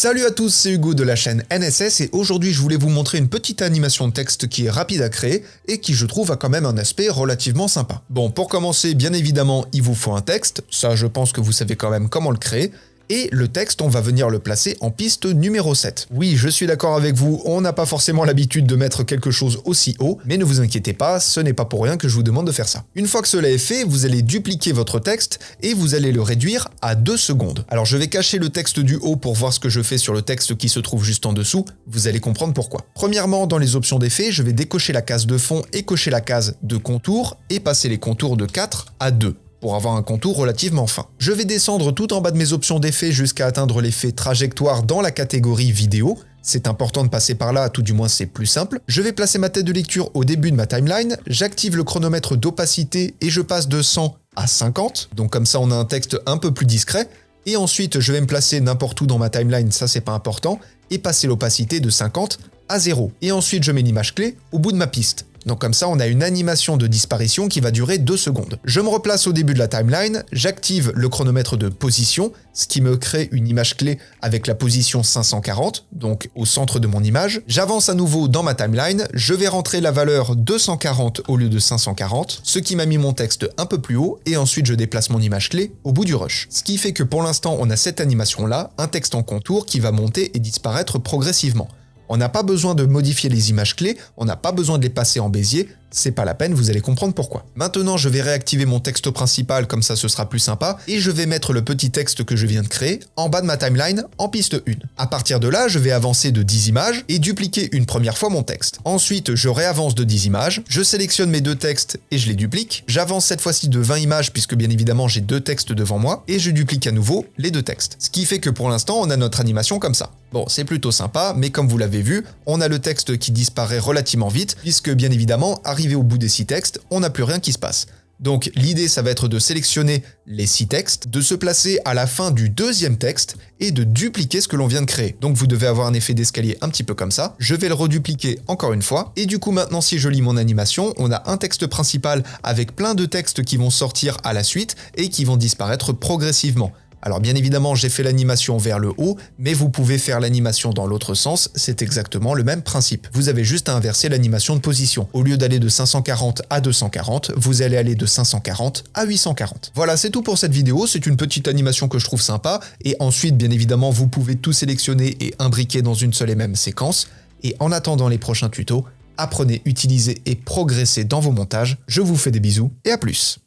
Salut à tous, c'est Hugo de la chaîne NSS et aujourd'hui je voulais vous montrer une petite animation de texte qui est rapide à créer et qui je trouve a quand même un aspect relativement sympa. Bon, pour commencer, bien évidemment, il vous faut un texte, ça je pense que vous savez quand même comment le créer. Et le texte, on va venir le placer en piste numéro 7. Oui, je suis d'accord avec vous, on n'a pas forcément l'habitude de mettre quelque chose aussi haut, mais ne vous inquiétez pas, ce n'est pas pour rien que je vous demande de faire ça. Une fois que cela est fait, vous allez dupliquer votre texte et vous allez le réduire à 2 secondes. Alors je vais cacher le texte du haut pour voir ce que je fais sur le texte qui se trouve juste en dessous, vous allez comprendre pourquoi. Premièrement, dans les options d'effet, je vais décocher la case de fond et cocher la case de contour et passer les contours de 4 à 2. Pour avoir un contour relativement fin. Je vais descendre tout en bas de mes options d'effet jusqu'à atteindre l'effet trajectoire dans la catégorie vidéo. C'est important de passer par là, tout du moins c'est plus simple. Je vais placer ma tête de lecture au début de ma timeline, j'active le chronomètre d'opacité et je passe de 100 à 50, donc comme ça on a un texte un peu plus discret. Et ensuite je vais me placer n'importe où dans ma timeline, ça c'est pas important, et passer l'opacité de 50 à 0. Et ensuite je mets l'image clé au bout de ma piste. Donc comme ça, on a une animation de disparition qui va durer 2 secondes. Je me replace au début de la timeline, j'active le chronomètre de position, ce qui me crée une image clé avec la position 540, donc au centre de mon image. J'avance à nouveau dans ma timeline, je vais rentrer la valeur 240 au lieu de 540, ce qui m'a mis mon texte un peu plus haut, et ensuite je déplace mon image clé au bout du rush. Ce qui fait que pour l'instant, on a cette animation-là, un texte en contour qui va monter et disparaître progressivement. On n'a pas besoin de modifier les images clés, on n'a pas besoin de les passer en bézier, c'est pas la peine, vous allez comprendre pourquoi. Maintenant, je vais réactiver mon texte principal, comme ça ce sera plus sympa, et je vais mettre le petit texte que je viens de créer en bas de ma timeline en piste 1. À partir de là, je vais avancer de 10 images et dupliquer une première fois mon texte. Ensuite, je réavance de 10 images, je sélectionne mes 2 textes et je les duplique. J'avance cette fois-ci de 20 images puisque bien évidemment j'ai 2 textes devant moi, et je duplique à nouveau les 2 textes. Ce qui fait que pour l'instant, on a notre animation comme ça. Bon, c'est plutôt sympa, mais comme vous l'avez vu, on a le texte qui disparaît relativement vite, puisque bien évidemment, arrivé au bout des 6 textes, on n'a plus rien qui se passe. Donc l'idée, ça va être de sélectionner les 6 textes, de se placer à la fin du 2e texte et de dupliquer ce que l'on vient de créer. Donc vous devez avoir un effet d'escalier un petit peu comme ça. Je vais le redupliquer encore une fois. Et du coup maintenant, si je lis mon animation, on a un texte principal avec plein de textes qui vont sortir à la suite et qui vont disparaître progressivement. Alors bien évidemment, j'ai fait l'animation vers le haut, mais vous pouvez faire l'animation dans l'autre sens, c'est exactement le même principe. Vous avez juste à inverser l'animation de position. Au lieu d'aller de 540 à 240, vous allez aller de 540 à 840. Voilà, c'est tout pour cette vidéo, c'est une petite animation que je trouve sympa, et ensuite, bien évidemment, vous pouvez tout sélectionner et imbriquer dans une seule et même séquence. Et en attendant les prochains tutos, apprenez, utilisez et progressez dans vos montages. Je vous fais des bisous, et à plus.